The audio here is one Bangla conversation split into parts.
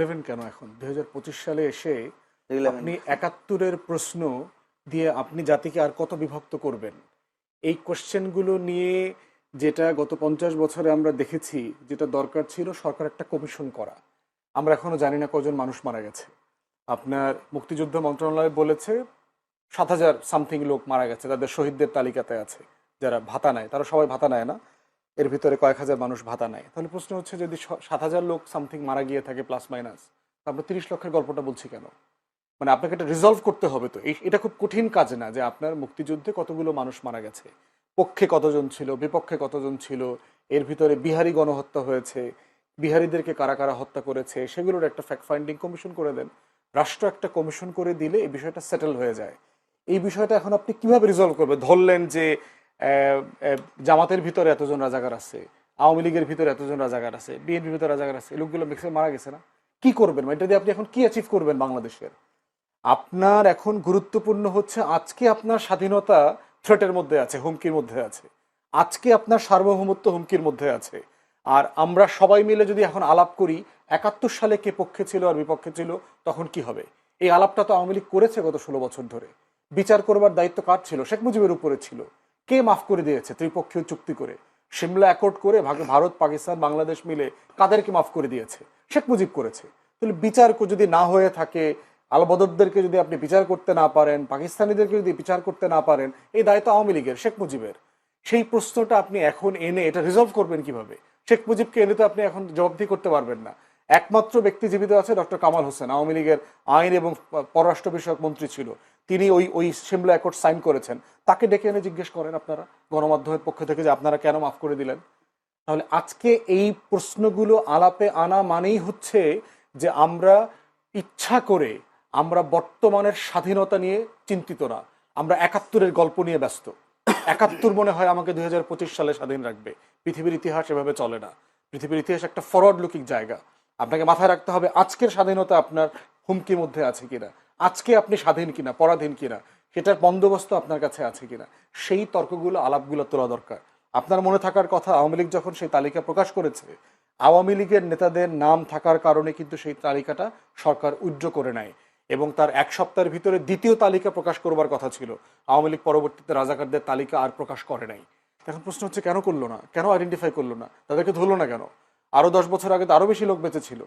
11 কেন এখন 2025 সালে এসে 11 আপনি 71-এর প্রশ্ন দিয়ে আপনি জাতিকে আর কত বিভক্ত করবেন? এই কোশ্চেনগুলো নিয়ে যেটা গত 50 বছরে আমরা দেখেছি, যেটা দরকার ছিল সরকার একটা কমিশন করা। আমরা এখনো জানি না কজন মানুষ মারা গেছে। আপনার মুক্তিযুদ্ধ মন্ত্রণালয় বলেছে 7,000 সামথিং লোক মারা গেছে, তাদের শহীদদের তালিকাতে আছে। যারা ভাতা নেয় তারা সবাই ভাতা নেয় না, এর ভিতরে কয়েক হাজার মানুষ ভাতা নেয়। তাহলে প্রশ্ন হচ্ছে, যদি 7,000 লোক সামথিং মারা গিয়ে থাকে প্লাস মাইনাস, আমরা 30 লক্ষের গল্পটা বলছি কেন? মানে আপনাকে এটা রিজলভ করতে হবে। তো এটা খুব কঠিন কাজ না যে আপনার মুক্তিযুদ্ধে কতগুলো মানুষ মারা গেছে, পক্ষে কতজন ছিল, বিপক্ষে কতজন ছিল, এর ভিতরে বিহারি গণহত্যা হয়েছে, বিহারিদেরকে কারা কারা হত্যা করেছে, সেগুলোর একটা ফ্যাক্ট ফাইন্ডিং কমিশন করে দেন। রাষ্ট্র একটা কমিশন করে দিলে এই বিষয়টা সেটেল হয়ে যায়। এই বিষয়টা এখন আপনি কিভাবে রিজলভ করবেন? ধরলেন যে জামাতের ভিতরে এতজন রাজাকার আছে, আওয়ামী লীগের ভিতরে এতজন রাজাকার আছে, বিএনপির ভিতরে রাজাকার আছে, এই লোকগুলো ম্যাক্সিমাম মারা গেছে না। কি করবেন? এটা দিয়ে আপনি এখন কি অ্যাচিভ করবেন বাংলাদেশের? আপনার এখন গুরুত্বপূর্ণ হচ্ছে আজকে আপনার স্বাধীনতা থ্রেটের মধ্যে আছে, হুমকির মধ্যে আছে। আজকে আপনার সার্বভৌমত্ব হুমকির মধ্যে আছে। আর আমরা সবাই মিলে যদি এখন আলাপ করি 71 সালে কে পক্ষে ছিল আর বিপক্ষে ছিল, তখন কি হবে? এই আলাপটা তো আওয়ামী লীগ করেছে গত 16 বছর ধরে। বিচার করবার দায়িত্ব কার ছিল? শেখ মুজিবের উপরে ছিল। কে মাফ করে দিয়েছে ত্রিপক্ষীয় চুক্তি করে, সিমলা অ্যাকর্ড করে ভারত পাকিস্তান বাংলাদেশ মিলে কাদেরকে মাফ করে দিয়েছে? শেখ মুজিব করেছে। তাহলে বিচার যদি না হয়ে থাকে, আলবদরদেরকে যদি আপনি বিচার করতে না পারেন, পাকিস্তানিদেরকে যদি বিচার করতে না পারেন, এই দায়িত্ব আওয়ামী লীগের, শেখ মুজিবের। সেই প্রশ্নটা আপনি এখন এনে এটা রিজলভ করবেন কিভাবে? শেখ মুজিবকে এনে তো আপনি এখন জবাবদিহি করতে পারবেন না। একমাত্র ব্যক্তি জীবিত আছে ডক্টর কামাল হোসেন, আওয়ামী লীগের আইন এবং পররাষ্ট্র বিষয়ক মন্ত্রী ছিল। তিনি ওই সিমলা অ্যাকর্ড সাইন করেছেন। তাকে ডেকে এনে জিজ্ঞেস করেন আপনারা গণমাধ্যমের পক্ষ থেকে যে আপনারা কেন মাফ করে দিলেন। তাহলে আজকে এই প্রশ্নগুলো আলাপে আনা মানেই হচ্ছে যে আমরা ইচ্ছা করে আমরা বর্তমানের স্বাধীনতা নিয়ে চিন্তিত না, আমরা 71-এর গল্প নিয়ে ব্যস্ত। 71 মনে হয় আমাকে 2025 সালে স্বাধীন রাখবে। পৃথিবীর ইতিহাস এভাবে চলে না। পৃথিবীর ইতিহাস একটা ফরওয়ার্ড লুকিং জায়গা। আপনাকে মাথায় রাখতে হবে আজকের স্বাধীনতা আপনার হুমকির মধ্যে আছে কিনা, আজকে আপনি স্বাধীন কিনা, পরাধীন কিনা, সেটার বন্দোবস্ত আপনার কাছে আছে কিনা, সেই তর্কগুলো আলাপগুলো তোলা দরকার। আপনার মনে থাকার কথা, আওয়ামী লীগ যখন সেই তালিকা প্রকাশ করেছে, আওয়ামী লীগের নেতাদের নাম থাকার কারণে কিন্তু সেই তালিকাটা সরকার উইথড্র করে নেয় এবং তার এক সপ্তাহের ভিতরে দ্বিতীয় তালিকা প্রকাশ করবার কথা ছিল। আওয়ামী লীগ পরবর্তীতে রাজাকারদের তালিকা আর প্রকাশ করে নাই। এখন প্রশ্ন হচ্ছে কেন করলো না, কেন আইডেন্টিফাই করলো না, তাদেরকে ধরলো না কেন? আরো 10 বছর আগে তো আরো বেশি লোক বেঁচে ছিল।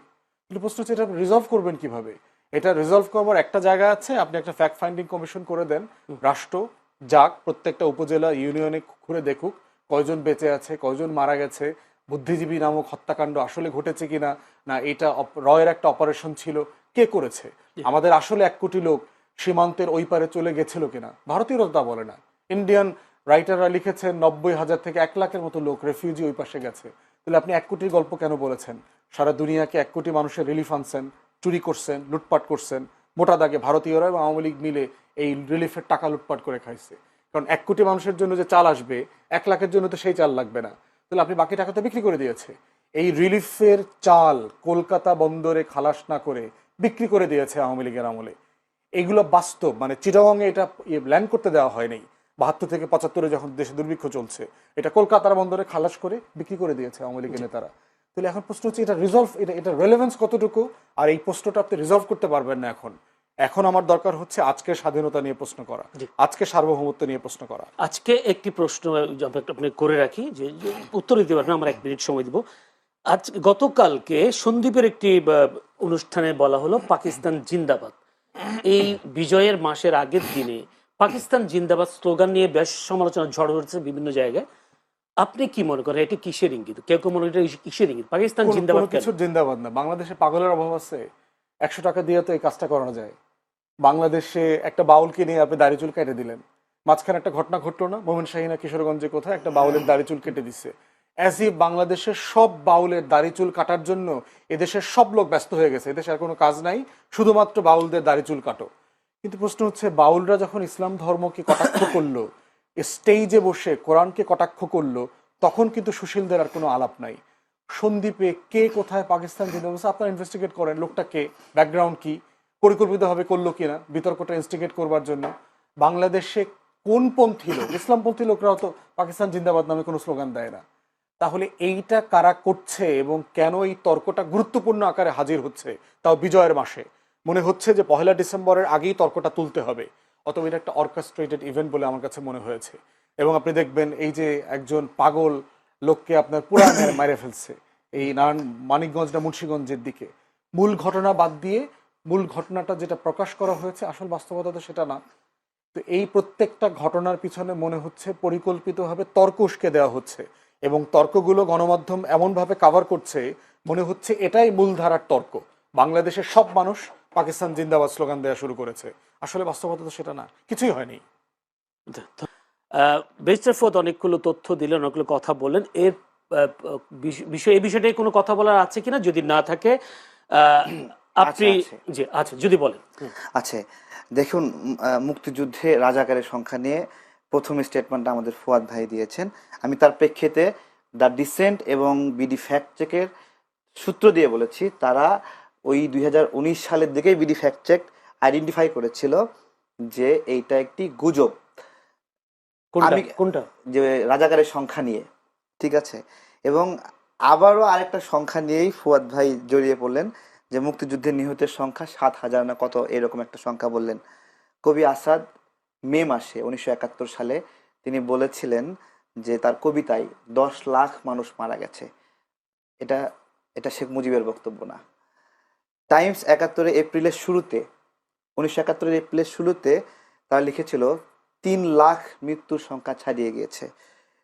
কিন্তু প্রশ্ন হচ্ছে এটা রিজলভ করবেন কিভাবে? এটা রিজলভ করবার একটা জায়গা আছে, আপনি একটা ফ্যাক্ট ফাইন্ডিং কমিশন করে দেন। রাষ্ট্র যাক, প্রত্যেকটা উপজেলা ইউনিয়নে ঘুরে দেখুক কয়জন বেঁচে আছে, কয়জন মারা গেছে, বুদ্ধিজীবী নামক হত্যাকাণ্ড আসলে ঘটেছে কিনা, না এটা রয়ের একটা অপারেশন ছিল, কে করেছে, আমাদের আসলে 1 কোটি লোক সীমান্তের ওই পারে চলে গেছিল কিনা। ভারতীয়রা তা বলে না। ইন্ডিয়ান রাইটাররা লিখেছেন 90,000 থেকে 1 লাখের মতো লোক রেফিউজি ওই পাশে গেছে। তাহলে আপনি 1 কোটির গল্প কেন বলেছেন? সারা দুনিয়াকে 1 কোটি মানুষের রিলিফ আনছেন, চুরি করছেন, লুটপাট করছেন। মোটা দাগে ভারতীয়রা এবং আওয়ামী লীগ মিলে এই রিলিফের টাকা লুটপাট করে খাইছে। কারণ 1 কোটি মানুষের জন্য যে চাল আসবে, 1 লাখের জন্য তো সেই চাল লাগবে না। তাহলে আপনি বাকি টাকা তো বিক্রি করে দিয়েছে। এই রিলিফের চাল কলকাতা বন্দরে খালাস না করে বিক্রি করে দিয়েছে আওয়ামী লীগের আমলে। এগুলো বাস্তব। মানে চিটাগংয়ে এটা ল্যান্ড করতে দেওয়া হয়নি 72 থেকে 75-এ যখন দেশে দুর্ভিক্ষ চলছে, এটা কলকাতার বন্দরে খালাস করে বিক্রি করে দিয়েছে আওয়ামী লীগের নেতারা। তাহলে এখন প্রশ্ন হচ্ছে এটা রিজলভ, এটা রেলেভেন্স কতটুকু? আর এই প্রশ্নটা আপনি রিজলভ করতে পারবেন না এখন। এখন আমার দরকার হচ্ছে আজকের স্বাধীনতা নিয়ে প্রশ্ন করা, আজকে সার্বভৌমত্ব নিয়ে প্রশ্ন করা। আজকে একটি প্রশ্ন আপনি করে রাখি, যে উত্তর দিতে পারবেন, আমরা 1 মিনিট সময় দিব। আজ গতকালকে সন্দীপের একটি অনুষ্ঠানে বলা হলো পাকিস্তান জিন্দাবাদ। এই বিজয়ের মাসের আগের দিনে পাকিস্তান জিন্দাবাদ স্লোগান নিয়ে বেশ সমালোচনা ঝড় হচ্ছে বিভিন্ন জায়গায়। আপনি কি মনে করেন এটি কিসের ইঙ্গিত? কেউ কেউ মনে করেন কিসের ইঙ্গিত? পাকিস্তান জিন্দাবাদ কিছু জিন্দাবাদ না। বাংলাদেশে পাগলের অভাব আছে? 100 টাকা দিয়ে তো এই কাজটা করানো যায়। বাংলাদেশে একটা বাউলকে নিয়ে আপনি দাড়ি চুল কেটে দিলেন। মাঝখানে একটা ঘটনা ঘটলো না, মোমিন শাহিনা কিশোরগঞ্জে কোথায় একটা বাউলের দাড়ি চুল কেটে দিচ্ছে। অ্যাজ ই বাংলাদেশের সব বাউলের দাড়ি চুল কাটার জন্য এদেশের সব লোক ব্যস্ত হয়ে গেছে, এদেশে আর কোনো কাজ নাই, শুধুমাত্র বাউলদের দাড়ি চুল কাটো। কিন্তু প্রশ্ন হচ্ছে, বাউলরা যখন ইসলাম ধর্মকে কটাক্ষ করলো, স্টেজে বসে কোরআনকে কটাক্ষ করলো, তখন কিন্তু সুশীলদের আর কোনো আলাপ নাই। সন্দ্বীপে কে কোথায় পাকিস্তান জিন্দাবাদ, আপনারা ইনভেস্টিগেট করেন, লোকটা কে, ব্যাকগ্রাউন্ড কি, পরিকল্পিতভাবে করলো কিনা বিতর্কটা ইনস্টিগেট করবার জন্য। বাংলাদেশে কোন পন্থী লোক, ইসলামপন্থী লোকরাও তো পাকিস্তান জিন্দাবাদ নামে কোনো স্লোগান দেয় না। তাহলে এইটা কারা করছে এবং কেন এই তর্কটা গুরুত্বপূর্ণ আকারে হাজির হচ্ছে, তাও বিজয়ের মাসে? মনে হচ্ছে যে 1 ডিসেম্বরের আগেই তর্কটা তুলতে হবে, অথবা এটা একটা অর্কেস্ট্রেটেড ইভেন্ট বলে আমার কাছে মনে হয়েছে। এবং আপনি দেখবেন এই যে একজন পাগল লোককে আপনার পুরা মেরে ফেলছে এই নারায়ণ মানিকগঞ্জ না মুন্সিগঞ্জের দিকে, মূল ঘটনা বাদ দিয়ে মূল ঘটনাটা যেটা প্রকাশ করা হয়েছে আসল বাস্তবতা তো সেটা না। তো এই প্রত্যেকটা ঘটনার পিছনে মনে হচ্ছে পরিকল্পিতভাবে তর্ক উস্কে দেওয়া হচ্ছে, এবং তর্কগুলো গণমাধ্যম এমনভাবে কাভার করছে মনে হচ্ছে এটাই মূলধারার তর্ক। বাংলাদেশের সব মানুষ পাকিস্তান জিন্দাবাদ স্লোগান দেওয়া শুরু করেছে, আসলে বাস্তবতা তো সেটা না, কিছুই হয়নি। ব্যারিস্টার ফোয়াদ অনেকগুলো তথ্য দিলেন, অনেকগুলো কথা বললেন। এর এই বিষয়টাই কোনো কথা বলার আছে কিনা, যদি না থাকে আপনি জি আচ্ছা যদি বলেন। আচ্ছা, দেখুন, মুক্তিযুদ্ধে রাজাকারের সংখ্যা নিয়ে প্রথম স্টেটমেন্টটা আমাদের ফুয়াদ ভাই দিয়েছেন। আমি তার প্রেক্ষিতে দ্য ডিসেন্ট এবং বিডি ফ্যাক্ট চেকের সূত্র দিয়ে বলেছি, তারা ওই 2019 সালের দিকেই বিডি ফ্যাক্ট চেক আইডেন্টিফাই করেছিল যে এইটা একটি গুজব। কোনটা? যে রাজাকারের সংখ্যা নিয়ে, ঠিক আছে। এবং আবারও আরেকটা সংখ্যা নিয়েই ফুয়াদ ভাই জড়িয়ে পড়লেন, যে মুক্তিযুদ্ধে নিহতের সংখ্যা 7,000 না কত এরকম একটা সংখ্যা বললেন। কবি আসাদ মে মাসে 1971 সালে তিনি বলেছিলেন যে তার কবিতায় 10 লাখ মানুষ মারা গেছে। এটা এটা শেখ মুজিবের বক্তব্য না। টাইমস 1971 এপ্রিলের শুরুতে তারা লিখেছিল 3 লাখ মৃত্যুর সংখ্যা ছাড়িয়ে গিয়েছে।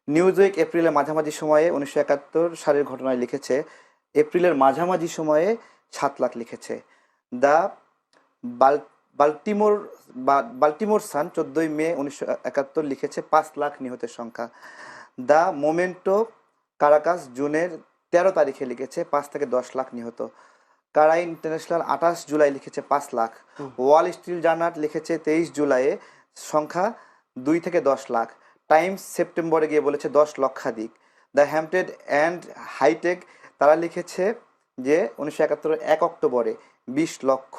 নিউজউইক এপ্রিলের মাঝামাঝি সময়ে 1971 সালের ঘটনায় লিখেছে এপ্রিলের মাঝামাঝি সময়ে 7 লাখ লিখেছে। দ্য বাল্টিমোর সান 14 মে 1971 লিখেছে 5 লাখ নিহতের সংখ্যা। দ্য মোমেন্টো কারাকাস জুনের 13 তারিখে লিখেছে 5 থেকে 10 লাখ নিহত। কারাই ইন্টারন্যাশনাল 28 জুলাই লিখেছে 5 লাখ। ওয়াল স্ট্রিট জার্নাল লিখেছে 23 জুলাইয়ে সংখ্যা 2 থেকে 10 লাখ। টাইমস সেপ্টেম্বরে গিয়ে বলেছে 10 লক্ষাধিক। দ্য হ্যাম্পটেড অ্যান্ড হাইটেক তারা লিখেছে যে 1971 1 অক্টোবরে 20 লক্ষ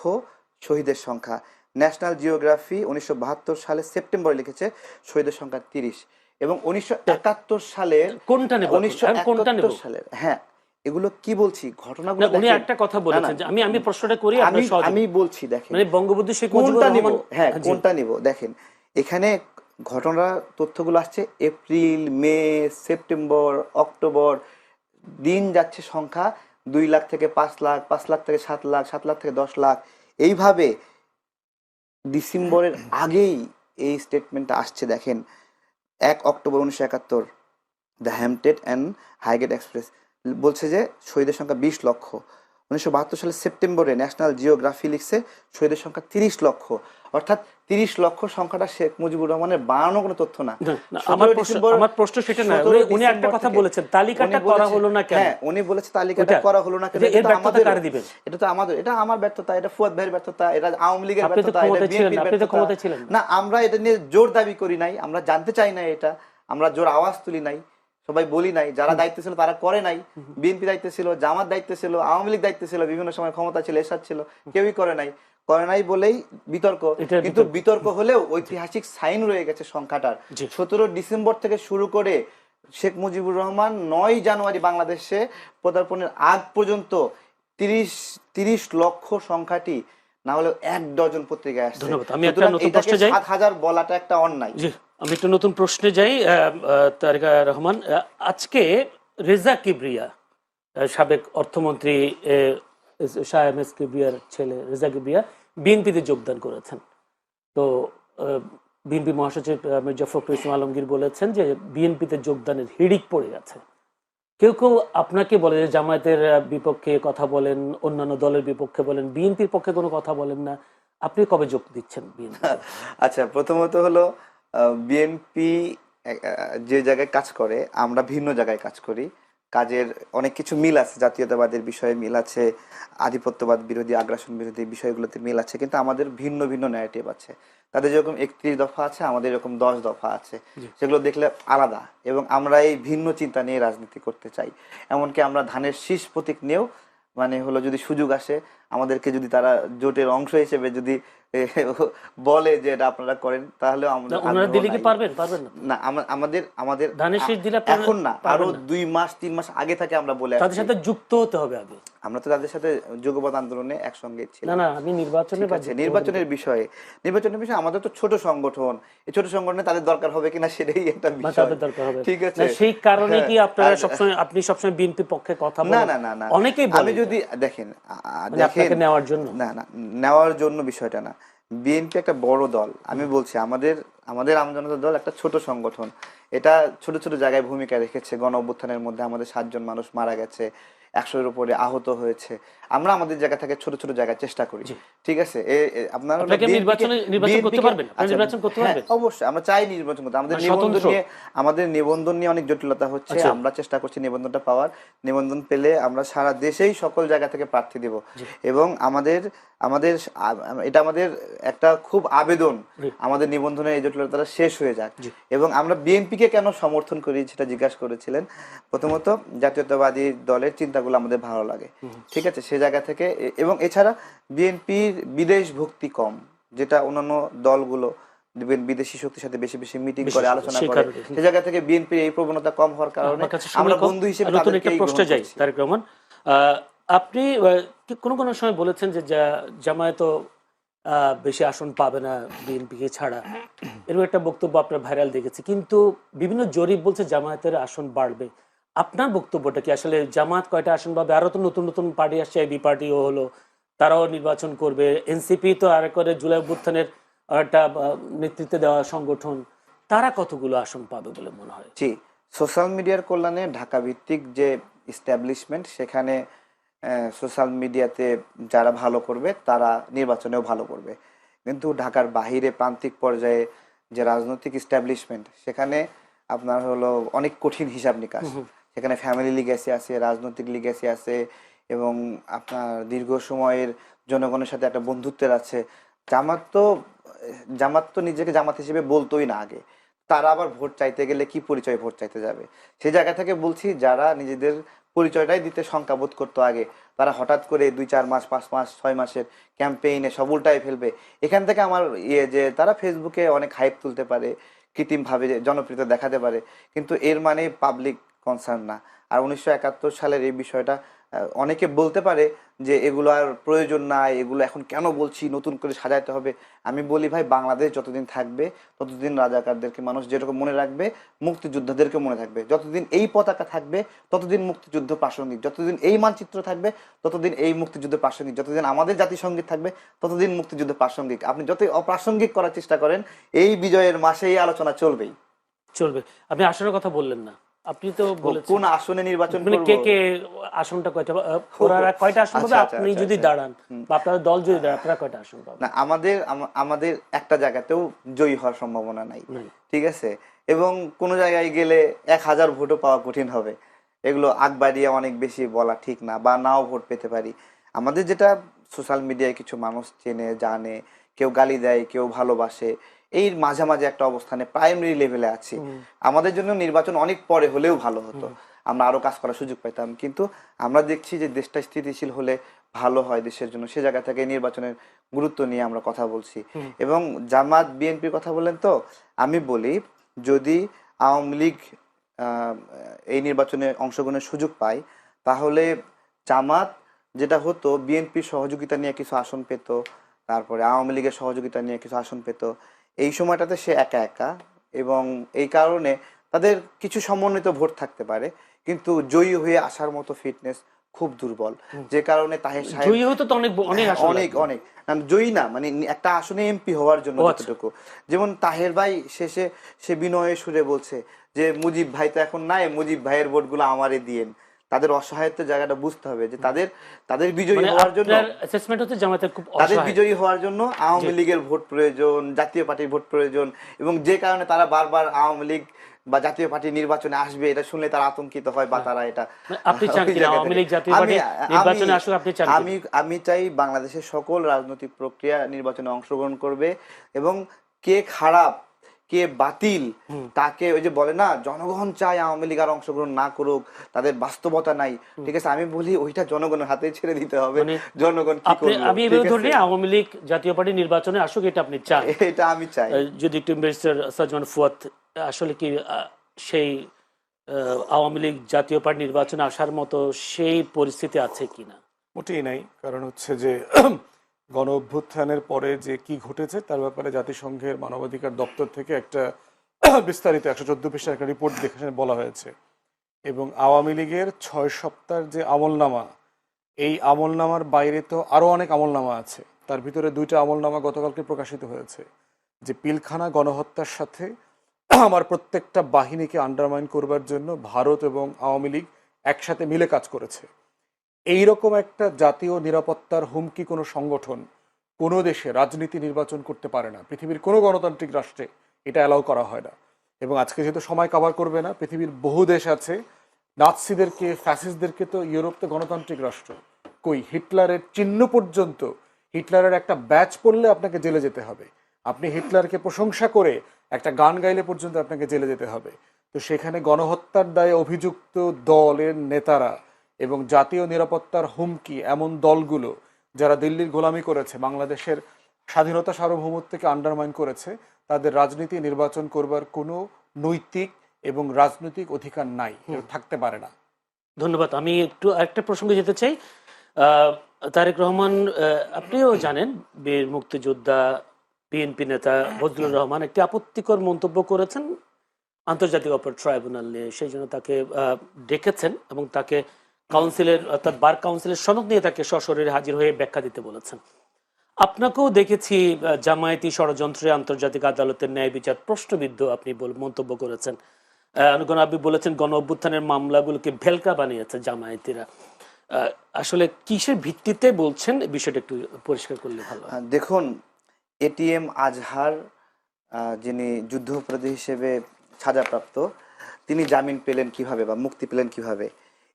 শহীদের সংখ্যা। ন্যাশনাল জিওগ্রাফি 1972 সালে সেপ্টেম্বরে লিখেছে শহীদের সংখ্যা 30। এবং 1971 সালের কোনটা নেব? 1971 সালের, হ্যাঁ, এগুলো কি বলছি ঘটনাগুলো উনি একটা কথা বলেছেন যে আমি প্রশ্নটা করি, আমি বলছি, দেখেন মানে বঙ্গবন্ধু শেখ মুজিবুর রহমান, হ্যাঁ কোনটা নিব, দেখেন এখানে ঘটনা তথ্যগুলো আসছে এপ্রিল, মে, সেপ্টেম্বর, অক্টোবর, দিন যাচ্ছে সংখ্যা 2 লাখ থেকে 5 লাখ, 5 লাখ থেকে 7 লাখ, 7 লাখ থেকে 10 লাখ, এইভাবে ডিসেম্বরের আগেই এই স্টেটমেন্টটা আসছে। দেখেন 1 October 1971 the Hampstead and Highgate Express বলছে যে শহীদের সংখ্যা 20 লক্ষ। 1972 সালের সেপ্টেম্বরে ন্যাশনাল জিওগ্রাফি লিখছে শহীদের সংখ্যা 30 লক্ষ। অর্থাৎ 30 লক্ষ সংখ্যাটা শেখ মুজিবুর রহমানের বানানো কোনো তথ্য না। আমার প্রশ্ন সেটা না, উনি একটা কথা বলেছেন তালিকাটা করা হলো না কেন। হ্যাঁ, উনি বলেছে তালিকাটা করা হলো না কেন। এর ব্যর্থতা কারে দিবেন? এটা তো আমাদের, এটা আমার ব্যর্থতা, এটা ফুয়াদ ভাইয়ের ব্যর্থতা, এটা আওয়ামী লীগের ব্যর্থতা, এটা বিএনপির ব্যর্থতা না। আমরা এটা নিয়ে জোর দাবি করি নাই, আমরা জানতে চাই না, এটা আমরা জোর আওয়াজ তুলি নাই, সবাই বলি নাই। যারা দায়িত্ব ছিল তারা করে নাই। বিএনপি দায়িত্ব ছিল, জামাত দায়িত্ব ছিল, আওয়ামী লীগ দায়িত্ব ছিল, বিভিন্ন সময় ক্ষমতা ছিল, এরশাদ ছিল, কেউই করে নাই বলেই বিতর্ক। কিন্তু বিতর্ক হলেও ঐতিহাসিক সাইন রয়ে গেছে সংখ্যাটার। 17 ডিসেম্বর থেকে শুরু করে শেখ মুজিবুর রহমান 9 জানুয়ারি বাংলাদেশে পদার্পণের আগ পর্যন্ত 30 লক্ষ সংখ্যাটি না হলেও 1 ডজন পত্রিকায় আসছে। আমি একটা নতুন প্রশ্নে যাই। 7,000 বলাটা একটা অন্যায়। জি, আমি একটা নতুন প্রশ্নে যাই। তারেক রহমান, আজকে রেজা কিবরিয়া, সাবেক অর্থমন্ত্রী শাহ এম এস কিবরিয়ার ছেলে রেজা কিবরিয়া বিএনপিতে যোগদান করেছেন। তো বিএনপি মহাসচিব মির্জা ফখরুল ইসলাম আলমগীর বলেছেন যে বিএনপিতে যোগদানের হিড়িক পড়ে গেছে। কেউ কেউ আপনাকে বলে যে জামায়াতের বিপক্ষে কথা বলেন, অন্যান্য দলের বিপক্ষে বলেন, বিএনপির পক্ষে কোনো কথা বলেন না। আপনি কবে যোগ দিচ্ছেন বিএনপি? আচ্ছা, প্রথমত হলো বিএনপি যে জায়গায় কাজ করে আমরা ভিন্ন জায়গায় কাজ করি। কাজের অনেক কিছু মিল আছে, জাতীয়তাবাদের বিষয়ে মিল আছে, আধিপত্যবাদ বিরোধী, আগ্রাসন বিরোধী বিষয়গুলোতে মিল আছে, কিন্তু আমাদের ভিন্ন ভিন্ন ন্যারেটিভ আছে। তাদের যেরকম 31 দফা আছে, আমাদের এরকম 10 দফা আছে, সেগুলো দেখলে আলাদা। এবং আমরা এই ভিন্ন চিন্তা নিয়ে রাজনীতি করতে চাই। এমনকি আমরা ধানের শীষ প্রতীক নিয়েও মানে হলো যদি সুযোগ আসে আমাদেরকে যদি তারা জোটের অংশ হিসেবে যদি বলে যে এটা আপনারা করেন, তাহলে আমরা ওনারা আগ্রহ দিলে কি নাই। পারবেন পারবেন না? না, আমাদের আমাদের ধানের শীষ দিলে আপনারা এখন না, আরো পারবেন না? 2 মাস 3 মাস আগে থেকে আমরা বলে তাদের আসছি। সাথে যুক্ত হতে হবে আগে। আমরা তো তাদের সাথে যুগপৎ আন্দোলনে একসঙ্গে না ছিলাম। না, আমি নির্বাচনে ঠিক আছে, নির্বাচনের বিষয়ে আমাদের তো ছোট সংগঠন, এই ছোট সংগঠনে তাদের দরকার হবে কিনা সেটাই একটা বা বিষয়। তাদের দরকার হবে। ঠিক আছে, না, সেই কারণে কি হ্যাঁ, আপনারা আর- সবসময় আপনি সবসময় বিএনপি পক্ষে কথা না বলেন? না না না, অনেকেই বলে আমি এটা। যদি দেখেন মানে আপনাকে নেওয়ার জন্য? না না, নেওয়ার জন্য বিষয়টা না। বিএনপি একটা বড় দল, আমি বলছি আমাদের আমাদের আমজনতা দল একটা ছোট সংগঠন। এটা ছোট ছোট জায়গায় ভূমিকা রেখেছে। গণ অভ্যুত্থানের মধ্যে আমাদের 7 জন মানুষ মারা গেছে, 100-এর উপরে আহত হয়েছে। আমরা আমাদের জায়গা থেকে ছোট ছোট জায়গায় চেষ্টা করি। ঠিক আছে, আপনারা আপনাকে নির্বাচন করতে পারবেন? আপনি নির্বাচন করতে পারবেন? অবশ্যই আমরা চাই নির্বাচন করতে। আমাদের মানে নিবন্ধন স্বতন্ত্র? নিয়ে অনেক জটিলতা হচ্ছে। আচ্ছা। আমরা চেষ্টা করছি নিবন্ধনটা পাওয়ার। নিবন্ধন পেলে আমরা সারা দেশেই সকল জায়গা থেকে প্রার্থী দেব। এবং আমাদের আমাদের এটা আমাদের একটা খুব আবেদন, আমাদের নিবন্ধনের এই জটিলতাটা শেষ হয়ে যাক। এবং আমরা বিএনপিকে কেন সমর্থন করি সেটা জিজ্ঞাসা করেছিলেন। প্রথমত জাতীয়তাবাদী দলের চিন্তাগুলো আমাদের ভালো লাগে, ঠিক আছে, সে জায়গা থেকে। এবং এছাড়া বিএনপির বিদেশ ভক্তি কম, যেটা অন্যান্য দলগুলো বিদেশি শক্তির সাথে বেশি বেশি মিটিং করে, আলোচনা করে, সে জায়গা থেকে বিএনপির এই প্রবণতা কম হওয়ার কারণে আমরা বন্ধু হিসেবে নতুন একটা তাদেরকেই প্রশ্নে গ্রহণ যাই। করছি। তারেক রহমান, আপনি কোনো কোনো সময় বলেছেন যে জামায়াত বেশি আসন পাবে না বিএনপিকে ছাড়া, এরকম একটা বক্তব্য আপনার ভাইরাল দেখেছি। কিন্তু বিভিন্ন জরিপ বলছে জামায়াতের আসন বাড়বে। আপনার বক্তব্যটা কি? আসলে জামায়াত কয়টা আসন পাবে? আরো তো নতুন নতুন পার্টি আসছে, এবি পার্টিও হলো, তারাও নির্বাচন করবে। এনসিপি তো আর করে জুলাই অভ্যুত্থানের একটা নেতৃত্বে দেওয়া সংগঠন, তারা কতগুলো আসন পাবে বলে মনে হয়? জি, সোশ্যাল মিডিয়ার কল্যাণে ঢাকা ভিত্তিক যে ইস্টাবলিশমেন্ট, সেখানে সোশ্যাল মিডিয়াতে যারা ভালো করবে তারা নির্বাচনেও ভালো করবে। কিন্তু ঢাকার বাহিরে প্রান্তিক পর্যায়ে যে রাজনৈতিক ইস্টাবলিশমেন্ট, সেখানে আপনার হলো অনেক কঠিন হিসাব নিকাশ। সেখানে ফ্যামিলি লিগ্যাসি আছে, রাজনৈতিক লিগ্যাসি আছে, এবং আপনার দীর্ঘ সময়ের জনগণের সাথে একটা বন্ধুত্বের আছে। জামাত তো নিজেকে জামাত হিসেবে বলতোই না আগে। তারা আবার ভোট চাইতে গেলে কি পরিচয় ভোট চাইতে যাবে? সেই জায়গা থেকে বলছি, যারা নিজেদের পরিচয়টাই দিতে শঙ্কাবোধ করতো আগে, তারা হঠাৎ করে 2-4 মাস, 5 মাস, 6 মাসের ক্যাম্পেইনে সব উল্টায় ফেলবে। এখান থেকে আমার যে তারা ফেসবুকে অনেক হাইপ তুলতে পারে, কৃত্রিমভাবে জনপ্রিয়তা দেখাতে পারে, কিন্তু এর মানে পাবলিক কনসার্ন না। আর 1971 সালের এই বিষয়টা অনেকে বলতে পারে যে এগুলো আর প্রয়োজন নাই, এগুলো এখন কেন বলছি, নতুন করে সাজাইতে হবে। আমি বলি ভাই, বাংলাদেশ যতদিন থাকবে ততদিন রাজাকারদেরকে মানুষ যেরকম মনে রাখবে, মুক্তিযোদ্ধাদেরকে মনে থাকবে। যতদিন এই পতাকা থাকবে ততদিন মুক্তিযুদ্ধ প্রাসঙ্গিক, যতদিন এই মানচিত্র থাকবে ততদিন এই মুক্তিযুদ্ধ প্রাসঙ্গিক, যতদিন আমাদের জাতিসংগীত থাকবে ততদিন মুক্তিযুদ্ধ প্রাসঙ্গিক। আপনি যতই অপ্রাসঙ্গিক করার চেষ্টা করেন, এই বিজয়ের মাসে এই আলোচনা চলবেই চলবে। আপনি আসনের কথা বললেন না, আপনি তো বলেছেন কোন আসনে নির্বাচন মানে করব। কে কে আসনটা কয়টা, ওরা কয়টা আসন পাবে? আচ্ছা, আপনি আচ্ছা, যদি আচ্ছা। দাঁড়ান বা আপনাদের দল যদি দাঁড়ান, আপনারা কয়টা আসন পাবেন? না, আমাদের একটা জায়গাতেও জয়ী হওয়ার সম্ভাবনা নাই, ঠিক আছে। এবং কোন জায়গায় গেলে 1000 ভোটও পাওয়া কঠিন হবে। এগুলো আগ বাড়িয়ে অনেক বেশি বলা ঠিক না, বা নাও ভোট পেতে পারি। আমাদের যেটা সোশ্যাল মিডিয়ায় কিছু মানুষ চেনে জানে, কেউ গালি দেয়, কেউ ভালোবাসে, এই মাঝামাঝি একটা অবস্থানে প্রাইমারি লেভেলে আছি। আমাদের জন্য নির্বাচন অনেক পরে হলেও ভালো হতো, আমরা আরো কাজ করার সুযোগ পেতাম। কিন্তু আমরা দেখছি যে দেশটা স্থিতিশীল হলে ভালো হয় দেশের জন্য, সে জায়গা থেকে নির্বাচনের গুরুত্ব নিয়ে আমরা কথা বলছি। এবং জামাত বিএনপির কথা বললেন, তো আমি বলি, যদি আওয়ামী লীগ এই নির্বাচনে অংশগ্রহণের সুযোগ পায়, তাহলে জামাত যেটা হতো, বিএনপির সহযোগিতা নিয়ে কিছু আসন পেত, তারপরে আওয়ামী লীগের সহযোগিতা নিয়ে কিছু আসন পেত। এই সময়টাতে সে একা একা, এবং এই কারণে তাদের কিছু সমন্বিত ভোট থাকতে পারে, কিন্তু জয়ী হয়ে আসার মতো ফিটনেস খুব দুর্বল। যে কারণে তাহের সাহেব জয়ী হতে তো অনেক অনেক আসন অনেক লাগবে। অনেক জয়ী না, মানে একটা আসনে এমপি হওয়ার জন্য ও আচ্ছা। যতটুকু। যেমন তাহের ভাই শেষে সে বিনয়ের সুরে বলছে যে মুজিব ভাই তো এখন নাই, মুজিব ভাইয়ের ভোটগুলো আমারে দিয়েন। তাদের অসহায়ত্বের জায়গাটা বুঝতে হবে, যে তাদের বিজয়ী মানে হওয়ার জন্য, আপনার অ্যাসেসমেন্ট হচ্ছে জামাতের খুব তাদের অসহায়। বিজয়ী হওয়ার জন্য আওয়ামী লীগের ভোট প্রয়োজন, জাতীয় পার্টির ভোট প্রয়োজন। এবং যে কারণে তারা বারবার আওয়ামী লীগ বা জাতীয় পার্টি নির্বাচনে আসবে এটা শুনলে তারা আতঙ্কিত হয়, বা তারা এটা আপনি চান কিনা আওয়ামী লীগ জাতীয় পার্টি নির্বাচনে আসুক? আপনি চান? আমি চাই বাংলাদেশের সকল রাজনৈতিক প্রক্রিয়া নির্বাচনে অংশগ্রহণ করবে, এবং কে খারাপ কে বাতিল, তাকে ওই যে বলে না জনগণ চায় আওয়ামী লীগ আর অংশগ্রহণ না করুক, তাদের বাস্তবতা নাই, ঠিক আছে, আমি বলি ওইটা জনগণের হাতে ছেড়ে দিতে হবে। মানে জনগণ কি আপনি, করবে, আমি এভাবে ধরে নিই, আওয়ামী লীগ জাতীয় পার্টি নির্বাচনে আসুক, এটা আপনি চান? এটা আমি চাই। যদি একটু ব্যারিস্টার সাজমান ফুয়াদ, আসলে কি সেই আওয়ামী লীগ জাতীয় পার্টি নির্বাচনে আসার মতো সেই পরিস্থিতি আছে কিনা? মোটেই নাই। কারণ হচ্ছে যে গণ অভ্যুত্থানের পরে যে কি ঘটেছে তার ব্যাপারে জাতিসংঘের মানবাধিকার দপ্তর থেকে একটা বিস্তারিত 114 পৃষ্ঠার একটা রিপোর্ট দেখে বলা হয়েছে। এবং আওয়ামী লীগের 6 সপ্তাহের যে আমলনামা, এই আমলনামার বাইরে তো আরও অনেক আমলনামা আছে। তার ভিতরে 2টা আমলনামা গতকালকে প্রকাশিত হয়েছে, যে পিলখানা গণহত্যার সাথে আমার প্রত্যেকটা বাহিনীকে আন্ডারমাইন করবার জন্য ভারত এবং আওয়ামী লীগ একসাথে মিলে কাজ করেছে। এইরকম একটা জাতীয় নিরাপত্তার হুমকি কোনো সংগঠন কোনো দেশে রাজনীতি নির্বাচন করতে পারে না। পৃথিবীর কোনো গণতান্ত্রিক রাষ্ট্রে এটা অ্যালাউ করা হয় না। এবং আজকে যেহেতু সময় কভার করবে না, পৃথিবীর বহু দেশ আছে, নাৎসিদেরকে, ফ্যাসিস্টদেরকে তো ইউরোপ তো গণতান্ত্রিক রাষ্ট্র, কই হিটলারের চিহ্ন পর্যন্ত, হিটলারের একটা ব্যাচ পড়লে আপনাকে জেলে যেতে হবে, আপনি হিটলারকে প্রশংসা করে একটা গান গাইলে পর্যন্ত আপনাকে জেলে যেতে হবে। তো সেখানে গণহত্যার দায়ে অভিযুক্ত দলের নেতারা এবং জাতীয় নিরাপত্তার হুমকি এমন দলগুলো যারা দিল্লির গোলামি করেছে, বাংলাদেশের স্বাধীনতা সার্বভৌমত্বকে আন্ডারমাইন করেছে, তাদের রাজনীতি নির্বাচন করবার কোনো নৈতিক এবং রাজনৈতিক অধিকার নাই, থাকতে পারে না। ধন্যবাদ। আমি একটু আরেকটা প্রসঙ্গে যেতে চাই। তারেক রহমান, আপনিও জানেন, বীর মুক্তিযোদ্ধা বিএনপি নেতা ফজলুর রহমান একটি আপত্তিকর মন্তব্য করেছেন আন্তর্জাতিক অপরাধ ট্রাইব্যুনাল নিয়ে। সেই জন্য তাকে ডেকেছেন এবং তাকে কাউন্সিলের, অর্থাৎ বার কাউন্সিলের সনদ নিয়ে তাকে সশরীরে হাজির হয়ে ব্যাখ্যা দিতে বলেছেন। আপনাকেও দেখেছি জামায়াতি ষড়যন্ত্রে আন্তর্জাতিক আদালতের ন্যায় বিচার প্রশ্নবিদ্ধ আপনি মন্তব্য করেছেন। আপনি বলেছেন গণ অভ্যুত্থানের মামলাগুলোকে ভেলকা বানিয়েছে জামায়াতিরা। আসলে কিসের ভিত্তিতে বলছেন, বিষয়টা একটু পরিষ্কার করলে ভালো হয়। দেখুন, এটিএম আজহার যিনি যুদ্ধাপরাধী হিসেবে সাজাপ্রাপ্ত, তিনি জামিন পেলেন কিভাবে বা মুক্তি পেলেন কিভাবে,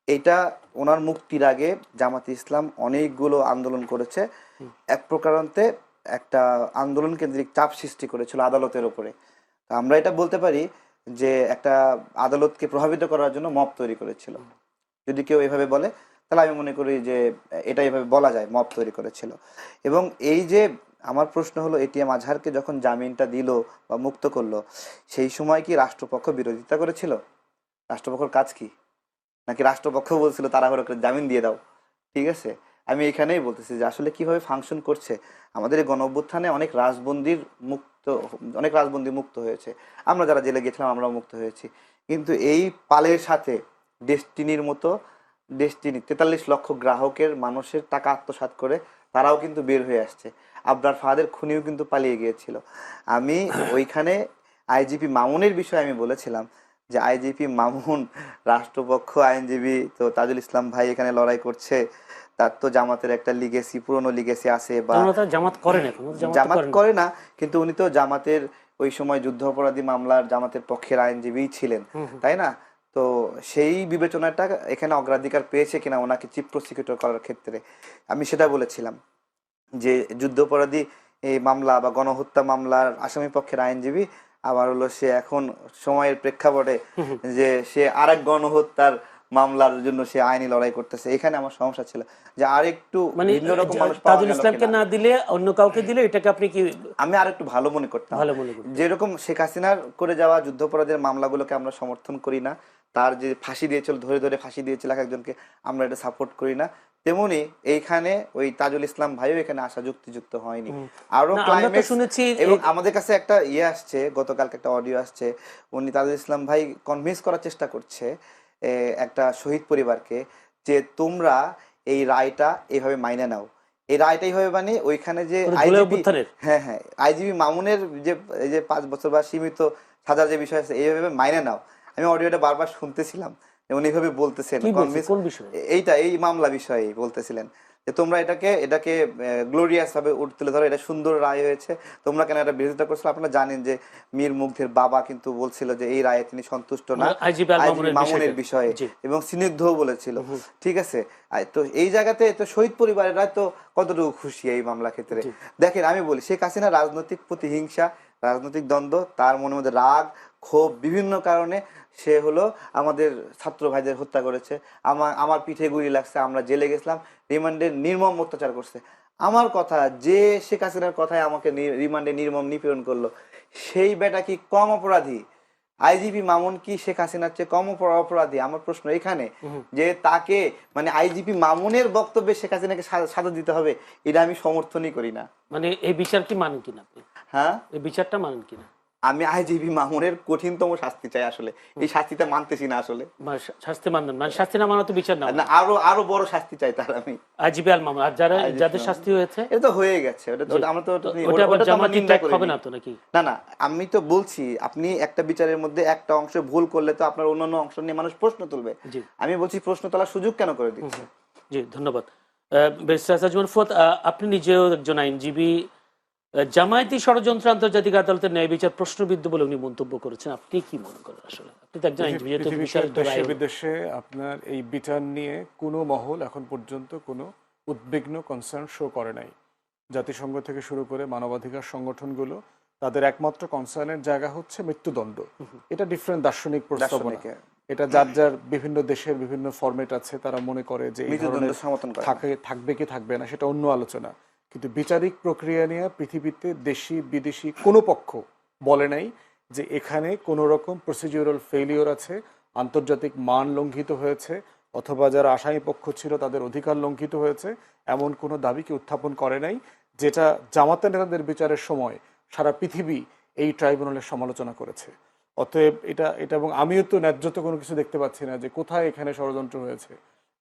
এইটা ওনার মুক্তির আগে জামাতে ইসলাম অনেকগুলো আন্দোলন করেছে। এক প্রকারান্তে একটা আন্দোলন কেন্দ্রিক চাপ সৃষ্টি করেছিল আদালতের ওপরে। আমরা এটা বলতে পারি যে একটা আদালতকে প্রভাবিত করার জন্য মব তৈরি করেছিল। যদি কেউ এভাবে বলে তাহলে আমি মনে করি যে এটা এভাবে বলা যায়, মব তৈরি করেছিল। এবং এই যে আমার প্রশ্ন হলো, এটিএম আজহারকে যখন জামিনটা দিল বা মুক্ত করলো, সেই সময় কি রাষ্ট্রপক্ষ বিরোধিতা করেছিল? রাষ্ট্রপক্ষের কাজ কি? নাকি রাষ্ট্রপক্ষ বলছিল তাড়াহুড়ো করে জামিন দিয়ে দাও? ঠিক আছে, আমি এখানেই বলতেছি যে আসলে কিভাবে ফাংশন করছে আমাদের এই গণ অভ্যুত্থানে। অনেক রাজবন্দী মুক্ত হয়েছে, আমরা যারা জেলে গেছিলাম আমরাও মুক্ত হয়েছি। কিন্তু এই পালের সাথে ডেস্টিনির মতো, ডেস্টিনি 43 লক্ষ গ্রাহকের মানুষের টাকা আত্মসাৎ করে তারাও কিন্তু বের হয়ে আসছে। আবরার ফাহাদের খুনিও কিন্তু পালিয়ে গিয়েছিল। আমি ওইখানে আইজিপি মামুনের বিষয়ে আমি বলেছিলাম যে আইজিপি মামুন, রাষ্ট্রপক্ষ, আইনজীবী তো তাজুল ইসলাম ভাই এখানে লড়াই করছে, তার তো জামাতের একটা লিগেসি, পুরনো লিগেসি আছে। বা জামাত করেন, এখন জামাত করে না, কিন্তু উনি তো জামাতের ওই সময় যুদ্ধ অপরাধী মামলার জামাতের পক্ষের আইনজীবী ছিলেন, তাই না? তো সেই বিবেচনাটা এখানে অগ্রাধিকার পেয়েছে কিনা ওনাকে চিফ প্রসিকিউটর করার ক্ষেত্রে, আমি সেটা বলেছিলাম যে যুদ্ধাপরাধী এই মামলা বা গণহত্যা মামলার আসামি পক্ষের আইনজীবী, আবার হলো সে এখন সময়ের প্রেক্ষাপটে যে সে আরেক গণহত্যার মামলার জন্য সে আইনি লড়াই করতেছে। এখানে আমার সমস্যা ছিল যে আরেকটু ভিন্ন রকম মানুষ পাওয়া তাজুল ইসলামকে না দিলে অন্য কাউকে দিলে এটাকে আপনি কি? আমি আরেকটু ভালো মনে করতাম। যেরকম শেখ হাসিনার করে যাওয়া যুদ্ধাপরাধের মামলাগুলোকে আমরা সমর্থন করি না, তার যে ফাঁসি দিয়েছিল, ধরে ধরে ফাঁসি দিয়েছিল এক একজনকে, আমরা এটা সাপোর্ট করি না, তেমনি এইখানে ওই তাজুল ইসলাম ভাইও এখানে আসা যুক্তিযুক্ত হয়নি। আরো শুনেছি, এবং আমাদের কাছে একটা আসছে, গতকালকে একটা অডিও আসছে, উনি তাজুল ইসলাম ভাই কনভিন্স করার চেষ্টা করছে একটা শহীদ পরিবারকে যে তোমরা এই রায়টা এইভাবে মাইনে নাও। এই রায়টা এইভাবে মানে ওইখানে যে আইজিবি, হ্যাঁ আইজিবি মামুনের যে এই যে 5 বছর বা সীমিত সাজার যে বিষয় আছে, এইভাবে মাইনে নাও। আমি অডিওটা বারবার শুনতেছিলাম, উনি এইভাবে বলতেছেন, এই মামলা বিষয়ে বলতেছিলেন যে তোমরা এটাকে গ্লোরিয়াস ভাবে তুলে ধরো, এটা সুন্দর রায় হয়েছে, তোমরা কেন এটা বিরোধিতা করছো? আপনারা জানেন যে মীর মুগ্ধের বাবা কিন্তু বলছিল যে এই রায়ে তিনি সন্তুষ্ট না মামুনের বিষয়ে, এবং স্নিগ্ধও বলেছিল। ঠিক আছে, তো এই জায়গাতে তো শহীদ পরিবারেরা তো কতটুকু খুশি এই মামলা ক্ষেত্রে। দেখেন, আমি বলি শেখ হাসিনা রাজনৈতিক প্রতিহিংসা রাজনৈতিক দ্বন্দ্ব, তার মনের মধ্যে রাগ, ক্ষোভ, বিভিন্ন কারণে সে হলো আমাদের ছাত্র ভাইদের হত্যা করেছে। আমার পিঠে গুলি লাগছে, আমরা জেলে গেছিলাম, রিমান্ডে নির্মম অত্যাচার করছে। আমার কথা, যে শেখ হাসিনার কথায় আমাকে রিমান্ডে নির্মম নিপীড়ন করলো, সেই বেটা কি কম অপরাধী? আইজিপি মামুন কি শেখ হাসিনার চেয়ে কম অপরাধী? আমার প্রশ্ন এখানে, যে তাকে মানে আইজিপি মামুনের বক্তব্যে শেখ হাসিনাকে সাজা দিতে হবে, এটা আমি সমর্থনই করি না। মানে এই বিচার কি মানেন কিনা আপনি? হ্যাঁ, এই বিচারটা মানেন কিনা? আমি আইজিপি মামুনের কঠিনতম শাস্তি চাই। আসলে এই শাস্তিটা মানতেছি না আসলে। মানে শাস্তি মানেন, মানে শাস্তি না মানা তো বিচার না। না, আরো আরো বড় শাস্তি চাই তার আমি। আইজিবি আল মামুন আর যাদের শাস্তি হয়েছে এটা তো হয়ে গেছে, আমরা তো ওটা আবার ওটা তো আমরা জামাতি নিন্দা ত্যাগ হবে করিনি। না তো নাকি? না না, আমি তো বলছি আপনি একটা বিচারের মধ্যে একটা অংশ ভুল করলে তো আপনার অন্যান্য অংশ নিয়ে মানুষ প্রশ্ন তুলবে। জি আমি বলছি প্রশ্ন তোলার সুযোগ কেন করে দিচ্ছে? জি, ধন্যবাদ। ব্যারিস্টার আসাদুজ্জামান ফুয়াদ, আপনি নিজেও একজন আইনজীবী। জামায়াতি ষড়যন্ত্র আন্তর্জাতিক আদালতের ন্যায় বিচার প্রশ্নবিদ্ধ বলে উনি মন্তব্য করেছেন, আপনি কি মনে করেন? আসলে আপনি তো একজন আইনজীবী, যেহেতু বিচারিক তো দেশে রায়- বিদেশে আপনার এই বিচার নিয়ে কোনো মহল এখন পর্যন্ত কোনো উদ্বিগ্ন কনসার্ন শো করে নাই। জাতিসংঘ থেকে শুরু করে মানবাধিকার সংগঠনগুলো তাদের একমাত্র কনসার্নের জায়গা হচ্ছে মৃত্যুদণ্ড। এটা ডিফারেন্ট দার্শনিক প্রস্তাবনা। দার্শনিকে এটা যার যার বিভিন্ন দেশের বিভিন্ন ফরম্যাট আছে, তারা মনে করে যে এই মৃত্যুদণ্ড ধরনের সমর্থন করে না। থাকবে কি থাকবে না সেটা অন্য আলোচনা। কিন্তু বিচারিক প্রক্রিয়া নিয়ে পৃথিবীতে দেশি বিদেশি কোনো পক্ষ বলে নাই যে এখানে কোনো রকম প্রসিডিউরাল ফেলিওর আছে, আন্তর্জাতিক মান লঙ্ঘিত হয়েছে, অথবা যারা আসামি পক্ষ ছিল তাদের অধিকার লঙ্ঘিত হয়েছে, এমন কোনো দাবিকে উত্থাপন করে নাই। যেটা জামাতে নেতাদের বিচারের সময় সারা পৃথিবী এই ট্রাইব্যুনালের সমালোচনা করেছে। অতএব এটা এটা এবং আমিও তো ন্যায্যত কোনো কিছু দেখতে পাচ্ছি না যে কোথায় এখানে ষড়যন্ত্র হয়েছে।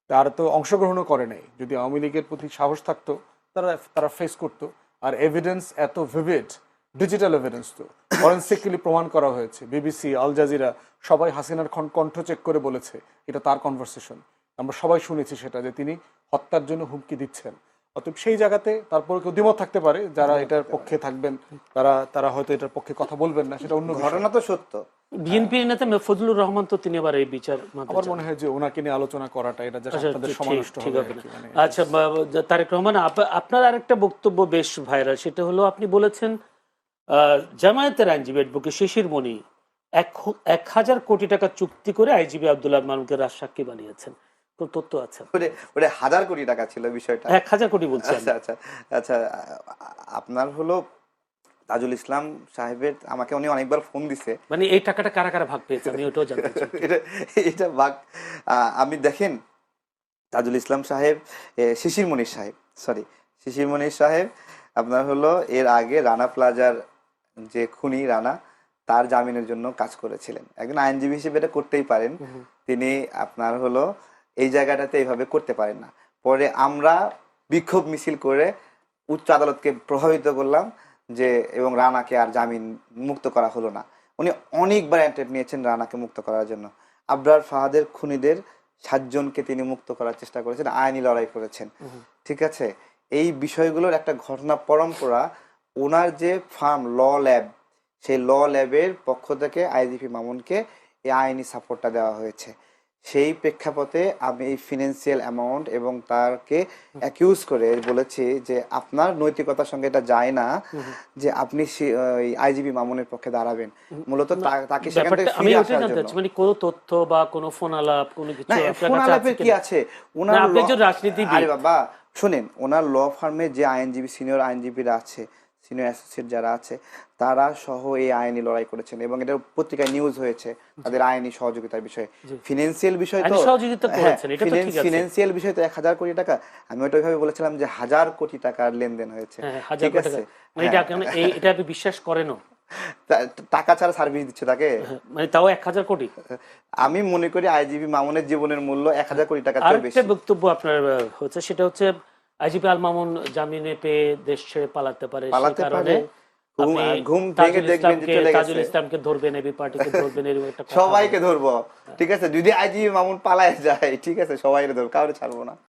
তারা তো অংশগ্রহণও করে নাই। যদি আওয়ামী লীগের প্রতি সাহস থাকতো তারা তারা ফেস করতো। আর এভিডেন্স এত ভিভিড, ডিজিটাল এভিডেন্স তো ফরেন্সিক্যালি প্রমাণ করা হয়েছে। বিবিসি, আল জাজিরা সবাই হাসিনার কণ্ঠ চেক করে বলেছে এটা তার কনভারসেশন। আমরা সবাই শুনেছি সেটা, যে তিনি হত্যার জন্য হুমকি দিচ্ছেন। অতএব সেই জায়গাতে তারপরে কেউ দ্বিমত থাকতে পারে, যারা এটার পক্ষে থাকবেন তারা হয়তো এটার পক্ষে কথা বলবেন না, সেটা অন্য বিষয়। ঘটনা তো সত্য। বিএনপির নেতা ফজলুর রহমান তো তিনি আবার এই বিচার মানতে আমার চান। মনে হয় যে ওনাকে নিয়ে আলোচনা করাটা এটা just আচ্ছা, আপনাদের ঠিক- সময় নষ্ট ঠিক হবে হবে আর না। কি, মানে আচ্ছা, তারেক রহমান, আপনার আরেকটা বক্তব্য বেশ ভাইরাল। সেটা হলো আপনি বলেছেন জামায়াতের আইনজীবী অ্যাডভোকেট শিশির মনি 1,000 কোটি টাকা চুক্তি করে আইজিবি আব্দুল্লাহ মামুনকে রাজসাক্ষী বানিয়েছেন। কোন তথ্য আছে? ওটা 1000 কোটি টাকা ছিল বিষয়টা। 1,000 কোটি বলছি আমি। আচ্ছা আচ্ছা আচ্ছা, আপনার হলো তাজুল ইসলাম সাহেবের, আমাকে উনি অনেকবার ফোন দিছে। মানে এই টাকাটা কারা কারা ভাগ পেয়েছে আমি ওটাও জানতে চাই। এটা এটা বাক আমি দেখেন, তাজুল ইসলাম সাহেব, শিশির মনির সাহেব, সরি শিশির মনির সাহেব আপনার হলো এর আগে রানা প্লাজার যে খুনি রানা, তার জামিনের জন্য কাজ করেছিলেন। একজন আইনজীবী হিসেবে এটা করতেই পারেন, তিনি আপনার হলো এই জায়গাটাতে এইভাবে করতে পারেন না। পরে আমরা বিক্ষোভ মিছিল করে উচ্চ আদালতকে প্রভাবিত করলাম যে, এবং রানাকে আর জামিন মুক্ত করা হলো না। উনি অনেকবার অ্যাটেম্প্ট নিয়েছেন রানাকে মুক্ত করার জন্য। আবরার ফাহাদের খুনিদের 7 জনকে তিনি মুক্ত করার চেষ্টা করেছেন, আইনি লড়াই করেছেন। ঠিক আছে, এই বিষয়গুলোর একটা ঘটনা পরম্পরা। ওনার যে ফার্ম ল ল্যাব, সেই ল ল্যাবের পক্ষ থেকে আইজিপি মামুনকে এই আইনি সাপোর্টটা দেওয়া হয়েছে। সেই প্রেক্ষাপটে আমি এই ফিনান্সিয়াল অ্যামাউন্ট এবং তাকে অ্যাকিউজ করে বলেছি যে আপনার নৈতিকতার সঙ্গে এটা যায় না যে আপনি আইজিপি মামুনের পক্ষে দাঁড়াবেন। মূলত তাকে সেখান থেকে ব্যাপারটা আমি ফিরে ওটাই আসার জানতে জন্য। চাচ্ছি, মানে কোনো তথ্য বা কোনো ফোন আলাপ কোনো কিছু না, আপনার ফোন কাছে আছে আলাপের কি কিনা? আছে? না, আপনি একজন আরে রাজনীতিবিদ। বাবা শুনেন, ওনার ল ফার্মে যে আইনজীবী, সিনিয়র আইনজীবীরা আছে, সিনিয়র অ্যাসোসিয়েট যারা আছে, তারা সহ এই আইনি লড়াই করেছেন এবং এটা পত্রিকায় নিউজ হয়েছে তাদের আইনি সহযোগিতার বিষয়ে। ফিনান্সিয়াল বিষয় তো, আইনি সহযোগিতা করেছেন, এটা তো ঠিক আছে। ফিনান্সিয়াল বিষয় তো 1000 কোটি টাকা। আমি ওটা ওইভাবে বলেছিলাম যে 1000 কোটি টাকার লেনদেন হয়েছে। হ্যাঁ, 1000 ঠিক কোটি আছে, টাকা। মানে এটা আপনি বিশ্বাস করেনও? টাকা ছাড়া সার্ভিস দিচ্ছে তাকে। মানে তাও 1,000 কোটি। আমি মনে করি আইজিবি মামুনের জীবনের মূল্য 1000 কোটি টাকার চেয়ে আরেকটা বেশি। বক্তব্য আপনার হচ্ছে, সেটা হচ্ছে আইজিপি আল মামুন জামিনে পেয়ে দেশ ছেড়ে পালাতে পারে, সেই কারণে আপনি ঘুম ভেঙে দেখবেন যে চলে তাজুল গেছে। ইসলামকে ধরবেন, এবি পার্টিকে ধরবেন, এরকম একটা কথা সবাইকে ধরবো। ঠিক আছে, যদি আইজিবি মামুন পালায় যায়, ঠিক আছে, সবাইকে ধরবো, কাউরে ছাড়বো না।